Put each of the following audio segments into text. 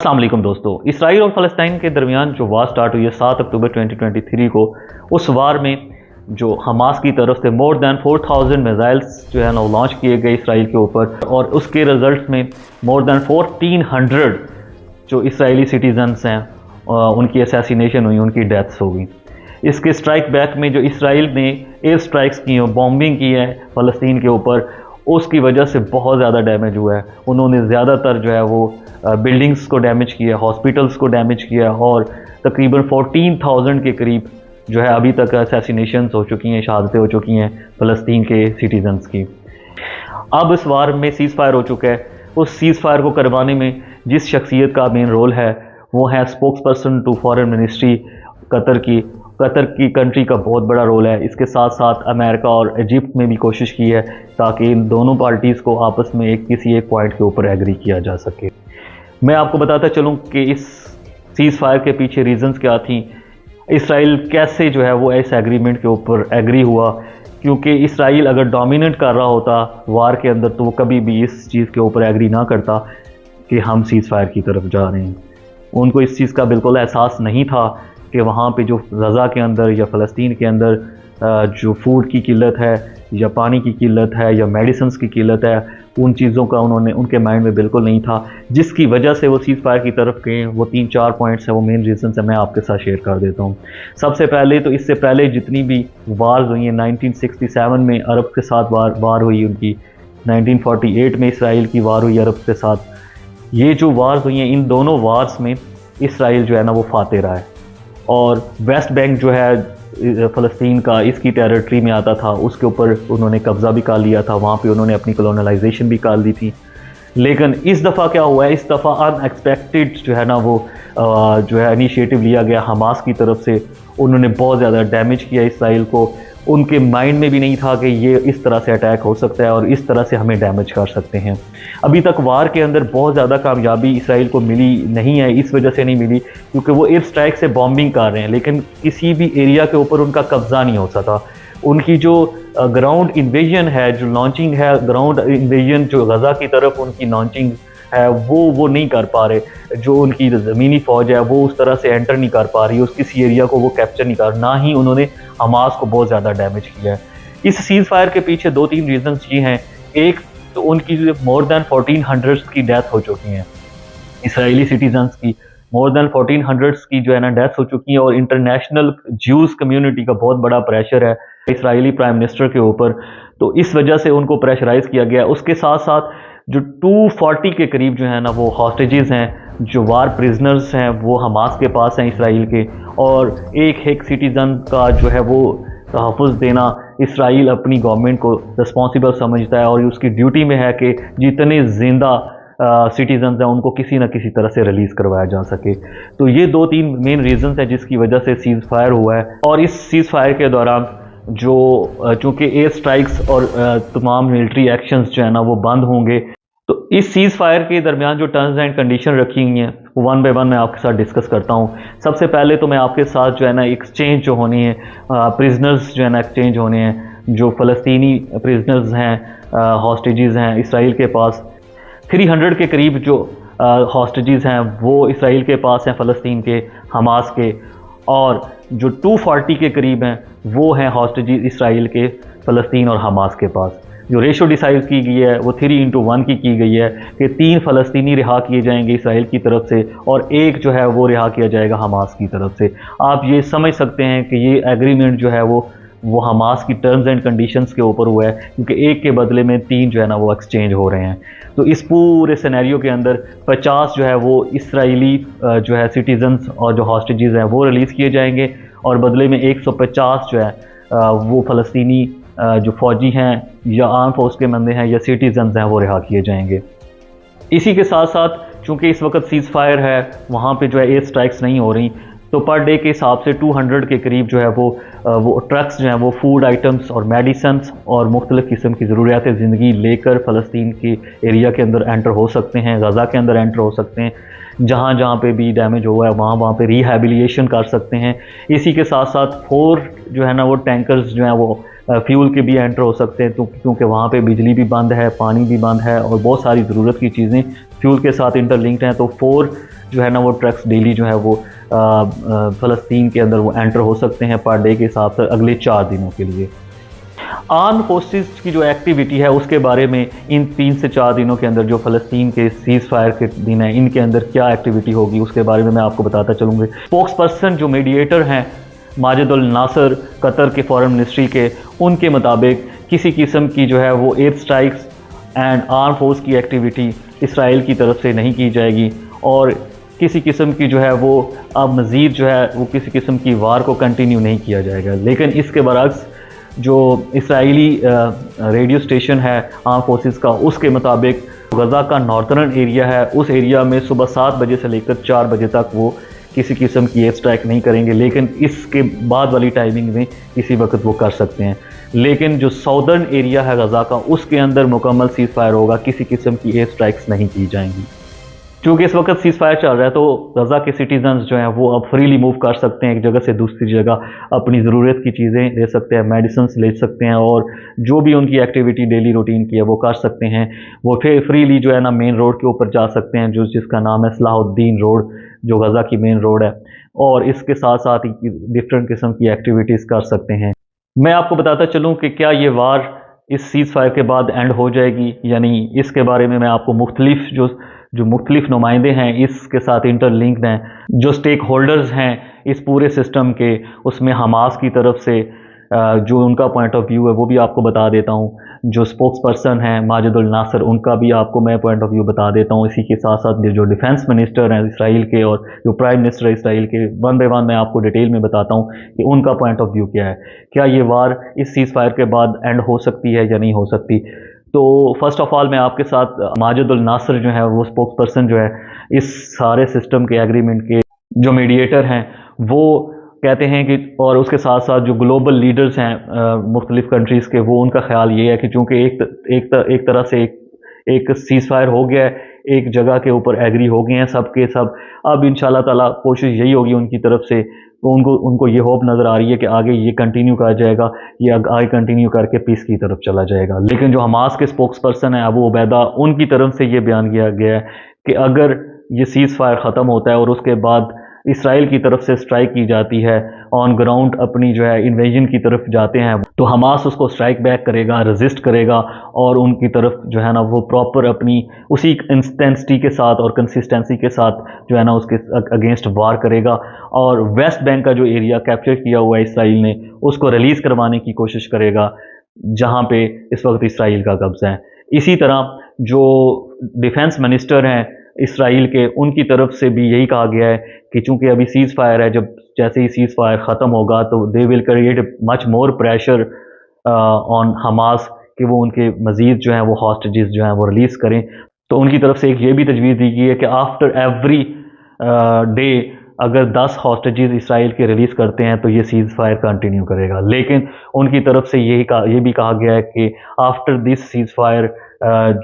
अस्सलाम वालेकुम दोस्तों। इसराइल और फ़लस्तीन के दरमियान जो वार स्टार्ट हुई है 7 अक्टूबर 2023 को, उस वार में जो हमास की तरफ से मोर दैन 4000 मिसाइल्स जो है ना वो लॉन्च किए गए इसराइल के ऊपर, और उसके रिजल्ट में मोर दैन 1400 जो इसराइली सिटीजन्स हैं उनकी असैसिनेशन हुई, उनकी डेथ्स हो गई। इसके स्ट्राइक बैक में जो इसराइल ने एयर स्ट्राइक्स की हैं, बॉम्बिंग की है फ़लस्तीन के ऊपर, उसकी वजह से बहुत ज़्यादा डैमेज हुआ है। उन्होंने ज़्यादातर जो है वो बिल्डिंग्स को डैमेज किया, हॉस्पिटल्स को डैमेज किया, और तकरीबन 14,000 के करीब जो है अभी तक असैसिनेशंस हो चुकी हैं, शहादतें हो चुकी हैं फ़लस्तीन के सिटीजन्स की। अब इस वार में सीज़ फायर हो चुका है। उस सीज़ फायर को करवाने में जिस शख्सियत का मेन रोल है वो है spokesperson to foreign ministry Qatar की कंट्री का बहुत बड़ा रोल है। इसके साथ साथ अमेरिका और इजिप्ट में भी कोशिश की है ताकि इन दोनों पार्टीज़ को आपस में किसी एक पॉइंट के ऊपर एग्री किया जा सके। मैं आपको बताता चलूं कि इस सीज़ फायर के पीछे रीजंस क्या थी, इसराइल कैसे जो है वो इस एग्रीमेंट के ऊपर एग्री हुआ। क्योंकि इसराइल अगर डोमिनेट कर रहा होता वार के अंदर तो वो कभी भी इस चीज़ के ऊपर एग्री ना करता कि हम सीज़ फायर की तरफ जा रहे हैं। उनको इस चीज़ का बिल्कुल एहसास नहीं था कि वहाँ पे जो गज़ा के अंदर या फ़लस्तीन के अंदर जो फूड की किल्लत है या पानी की किल्लत है या मेडिसिन्स की किल्लत है, उन चीज़ों का उनके माइंड में बिल्कुल नहीं था, जिसकी वजह से वो सीज़ फायर की तरफ गए। वो 3-4 पॉइंट्स हैं, वो मेन रीज़न है, मैं आपके साथ शेयर कर देता हूँ। सबसे पहले तो इससे पहले जितनी भी वार्स हुई हैं, 1967 में अरब के साथ वार हुई उनकी, 1948 में इसराइल की वार हुई अरब के साथ। ये जो वार्स हुई हैं, इन दोनों वार्स में इसराइल जो है ना वो फाते रहा है, और वेस्ट बैंक जो है फ़लस्तीन का इसकी टेरिटरी में आता था, उसके ऊपर उन्होंने कब्ज़ा भी कर लिया था, वहाँ पे उन्होंने अपनी कॉलोनलाइजेशन भी कर ली थी। लेकिन इस दफ़ा क्या हुआ है, इस दफ़ा अनएक्सपेक्टेड जो है ना वो जो है इनिशिएटिव लिया गया हमास की तरफ से। उन्होंने बहुत ज़्यादा डैमेज किया इसराइल को। उनके माइंड में भी नहीं था कि ये इस तरह से अटैक हो सकता है और इस तरह से हमें डैमेज कर सकते हैं। अभी तक वार के अंदर बहुत ज़्यादा कामयाबी इसराइल को मिली नहीं है। इस वजह से नहीं मिली क्योंकि वो एयर स्ट्राइक से बॉम्बिंग कर रहे हैं, लेकिन किसी भी एरिया के ऊपर उनका कब्ज़ा नहीं हो सका। उनकी जो ग्राउंड इन्वेजन है, जो लॉन्चिंग है, ग्राउंड इन्वेजन जो गज़ा की तरफ उनकी लॉन्चिंग है वो नहीं कर पा रहे। जो उनकी ज़मीनी फ़ौज है वो उस तरह से एंटर नहीं कर पा रही, उस किसी एरिया को वो कैप्चर नहीं कर, ना ही उन्होंने हमास को बहुत ज़्यादा डैमेज किया है। इस सीज़ फायर के पीछे 2-3 रीजंस ये हैं। एक तो उनकी मोर दैन 1400 की डेथ हो चुकी हैं, इसराइली सिटीजन्स की मोर दैन 1400 की जो है ना डेथ हो चुकी है, और इंटरनेशनल ज्यूज़ कम्युनिटी का बहुत बड़ा प्रेशर है इसराइली प्राइम मिनिस्टर के ऊपर, तो इस वजह से उनको प्रेशराइज किया गया। उसके साथ साथ जो 240 के करीब जो है ना वो हॉस्टेजेस हैं, जो वार प्रिजनर्स हैं, वो हमास के पास हैं इसराइल के, और एक सिटीज़न का जो है वो तहफ़्फ़ुज़ देना इसराइल अपनी गवर्नमेंट को रिस्पॉन्सिबल समझता है, और उसकी ड्यूटी में है कि जितने ज़िंदा सिटीजन्स हैं उनको किसी न किसी तरह से रिलीज़ करवाया जा सके। तो ये 2-3 मेन रीजंस हैं जिसकी वजह से सीज़ फायर हुआ है। और इस सीज़ फायर के दौरान जो चूँकि एयर स्ट्राइक्स और तमाम मिलिट्री एक्शंस जो है ना वो बंद होंगे, तो इस सीज़ फायर के दरमियान जो टर्म्स एंड कंडीशन रखी हुई हैं वो 1 बाय 1 मैं आपके साथ डिस्कस करता हूँ। सबसे पहले तो मैं आपके साथ जो है ना एक्सचेंज जो होनी है, प्रिजनर्स जो है ना एक्सचेंज होने हैं, जो फ़लस्तीनी प्रिजनर्स हैं, हॉस्टेजेस हैं इसराइल के पास। 300 के करीब जो हॉस्टेजेस हैं वो इसराइल के पास हैं, फ़लस्तीन के, हमास के, और जो 240 के करीब हैं वो हैं हॉस्टेजेस इसराइल के, फ़लस्तीन और हमास के पास। जो रेशो डिसाइड की गई है वो 3:1 की गई है कि 3 फ़लस्तीनी रिहा किए जाएंगे इसराइल की तरफ से और 1 जो है वो रिहा किया जाएगा हमास की तरफ से। आप ये समझ सकते हैं कि ये एग्रीमेंट जो है वो हमास की टर्म्स एंड कंडीशंस के ऊपर हुआ है, क्योंकि 1 के बदले में 3 जो है ना वो एक्सचेंज हो रहे हैं। तो इस पूरे सिनेरियो के अंदर 50 जो है वो इसराइली जो है सिटीजन्स और जो हॉस्टेजेस हैं वो रिलीज़ किए जाएंगे, और बदले में 150 जो है वो फ़लस्तीनी जो फ़ौजी हैं या आर्म फोर्स के बंदे हैं या सिटीजन्स हैं वो रिहा किए जाएंगे। इसी के साथ साथ चूँकि इस वक्त सीज़ फायर है, वहाँ पे जो है एयर स्ट्राइक्स नहीं हो रही, तो पर डे के हिसाब से 200 के करीब जो है वो ट्रक्स जो हैं वो फूड आइटम्स और मेडिसन्स और मुख्तलिफ़ किस्म की ज़रूरियात ज़िंदगी लेकर फ़लस्तीन के एरिया के अंदर एंटर हो सकते हैं, गज़ा के अंदर एंटर हो सकते हैं। जहाँ पे भी डैमेज हुआ है वहाँ पे रिहैबिलिटेशन कर सकते हैं। इसी के साथ साथ 4 जो है ना वो टैंकर्स जो हैं वो फ्यूल के भी एंटर हो सकते हैं, तो क्योंकि वहाँ पे बिजली भी बंद है, पानी भी बंद है और बहुत सारी ज़रूरत की चीज़ें फ्यूल के साथ इंटरलिंक्ड हैं। तो 4 जो है ना वो ट्रक्स डेली जो है वो फ़लस्तीन के अंदर वो एंटर हो सकते हैं पर डे के हिसाब से अगले 4 दिनों के लिए। आर्म फोर्सेस की जो एक्टिविटी है उसके बारे में इन 3 से 4 दिनों के अंदर जो फ़लस्तीन के सीज़ फायर के दिन है इनके अंदर क्या एक्टिविटी होगी उसके बारे में मैं आपको बताता चलूँगा। स्पोक्स पर्सन जो मीडिएटर हैं माजिदुल नासर कतर के फॉरेन मिनिस्ट्री के, उनके मुताबिक किसी किस्म की जो है वो air strikes and arm force की एक्टिविटी इसराइल की तरफ से नहीं की जाएगी और किसी किस्म की जो है वो अब मज़ीद जो है वो किसी किस्म की वार को कंटिन्यू नहीं किया जाएगा। लेकिन इसके बरक्स जो इसराइली रेडियो स्टेशन है आर्म फोर्सेस का, उसके मुताबिक गज़ा का नॉर्थर्न एरिया है, उस एरिया में सुबह 7 बजे से लेकर 4 बजे तक वो किसी किस्म की एयर स्ट्राइक नहीं करेंगे, लेकिन इसके बाद वाली टाइमिंग में किसी वक्त वो कर सकते हैं। लेकिन जो साउदर्न एरिया है गज़ा का, उसके अंदर मुकम्मल सीज़ फायर होगा, किसी किस्म की एयर स्ट्राइक्स नहीं की जाएंगी। क्योंकि इस वक्त सीज़ फायर चल रहा है तो गज़ा के सिटीजन्स जो हैं वो अब फ्रीली मूव कर सकते हैं एक जगह से दूसरी जगह, अपनी ज़रूरत की चीज़ें ले सकते हैं, मेडिसिन ले सकते हैं और जो भी उनकी एक्टिविटी डेली रूटीन की है वो कर सकते हैं। वो फिर फ्रीली जो है ना मेन रोड के ऊपर जा सकते हैं, जो जिसका नाम है सलाहुद्दीन रोड, जो गज़ा की मेन रोड है, और इसके साथ साथ ही डिफरेंट किस्म की एक्टिविटीज़ कर सकते हैं। मैं आपको बताता चलूँ कि क्या ये वार इस सीज़ फायर के बाद एंड हो जाएगी या नहीं, इसके बारे में मैं आपको मुख्तलिफ जो मुख्तलिफ नुमाइंदे हैं इसके साथ इंटरलिंक्ड हैं, जो स्टेक होल्डर्स हैं इस पूरे सिस्टम के, उसमें हमास की तरफ से जो उनका पॉइंट ऑफ व्यू है वो भी आपको बता देता हूँ। जो स्पोक्स पर्सन हैं माजिदुल नासर, उनका भी आपको मैं पॉइंट ऑफ व्यू बता देता हूँ। इसी के साथ साथ जो डिफेंस मिनिस्टर हैं इसराइल के और जो प्राइम मिनिस्टर इसराइल के, वन बाय वन मैं आपको डिटेल में बताता हूँ कि उनका पॉइंट ऑफ व्यू क्या है। क्या ये वार इस सीज़ फायर के बाद एंड हो सकती है या नहीं हो सकती। तो फर्स्ट ऑफ ऑल मैं आपके साथ माजिदुल नासर जो है वो स्पोक्स पर्सन जो है इस सारे सिस्टम के एग्रीमेंट के जो मीडिएटर हैं वो कहते हैं कि, और उसके साथ साथ जो ग्लोबल लीडर्स हैं मुख्तलिफ कंट्रीज़ के, वो उनका ख्याल ये है कि चूँकि एक तरह से एक सीज़ फायर हो गया है, एक जगह के ऊपर एग्री हो गए हैं सब के सब, अब इंशाल्लाह ताला कोशिश यही होगी उनकी तरफ से, तो उनको ये होप नज़र आ रही है कि आगे ये कंटिन्यू कर जाएगा, ये आगे कंटिन्यू करके पीस की तरफ चला जाएगा। लेकिन जो हमास के स्पोक्स पर्सन है अबू उबैदा, उनकी तरफ से ये बयान किया गया है कि अगर ये सीज़ फायर ख़त्म होता है और उसके बाद इसराइल की तरफ से स्ट्राइक की जाती है, ऑन ग्राउंड अपनी जो है इन्वेजन की तरफ जाते हैं, तो हमास उसको स्ट्राइक बैक करेगा, रेजिस्ट करेगा और उनकी तरफ जो है ना वो प्रॉपर अपनी उसी इंटेंसिटी के साथ और कंसिस्टेंसी के साथ जो है ना उसके अगेंस्ट वार करेगा और वेस्ट बैंक का जो एरिया कैप्चर किया हुआ है इसराइल ने, उसको रिलीज़ करवाने की कोशिश करेगा जहाँ पे इस वक्त इसराइल का कब्जा है। इसी तरह जो डिफेंस मिनिस्टर हैं इसराइल के, उनकी तरफ से भी यही कहा गया है कि चूंकि अभी सीज़ फायर है, जब जैसे ही सीज़ फायर ख़त्म होगा तो they will create much more pressure on Hamas कि वो उनके मज़ीद जो हैं वो हॉस्टेजेस जो हैं वो रिलीज़ करें। तो उनकी तरफ से एक ये भी तजवीज़ दी गई है कि आफ्टर एवरी डे अगर 10 हॉस्टेजेस इसराइल के रिलीज़ करते हैं तो ये सीज़ फायर कंटिन्यू करेगा। लेकिन उनकी तरफ से ये भी कहा गया है कि आफ्टर दिस सीज़ फायर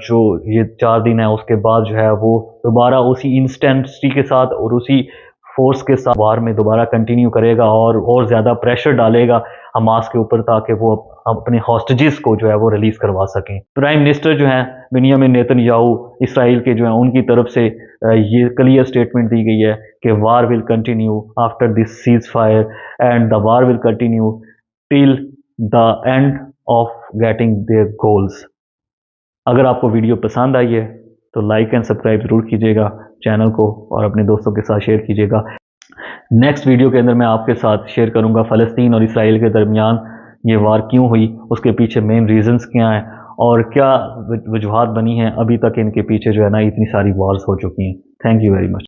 जो ये 4 दिन है उसके बाद जो है वो दोबारा उसी इंस्टेंसिटी के साथ और उसी फोर्स के साथ वार में दोबारा कंटिन्यू करेगा और ज़्यादा प्रेशर डालेगा हमास के ऊपर ताकि वो अपने हॉस्टेजेस को जो है वो रिलीज़ करवा सकें। प्राइम मिनिस्टर जो हैं बेंयामिन नेतन्याहू इसराइल के जो हैं, उनकी तरफ से ये क्लियर स्टेटमेंट दी गई है कि war will continue after this cease fire and the war will continue till the end of getting their goals. अगर आपको वीडियो पसंद आई है तो लाइक एंड सब्सक्राइब ज़रूर कीजिएगा चैनल को और अपने दोस्तों के साथ शेयर कीजिएगा। नेक्स्ट वीडियो के अंदर मैं आपके साथ शेयर करूंगा फ़लस्तीन और इसराइल के दरमियान ये वार क्यों हुई, उसके पीछे मेन रीजंस क्या हैं और क्या वजूहात बनी हैं अभी तक इनके पीछे जो है ना इतनी सारी वार्स हो चुकी हैं। Thank you very much.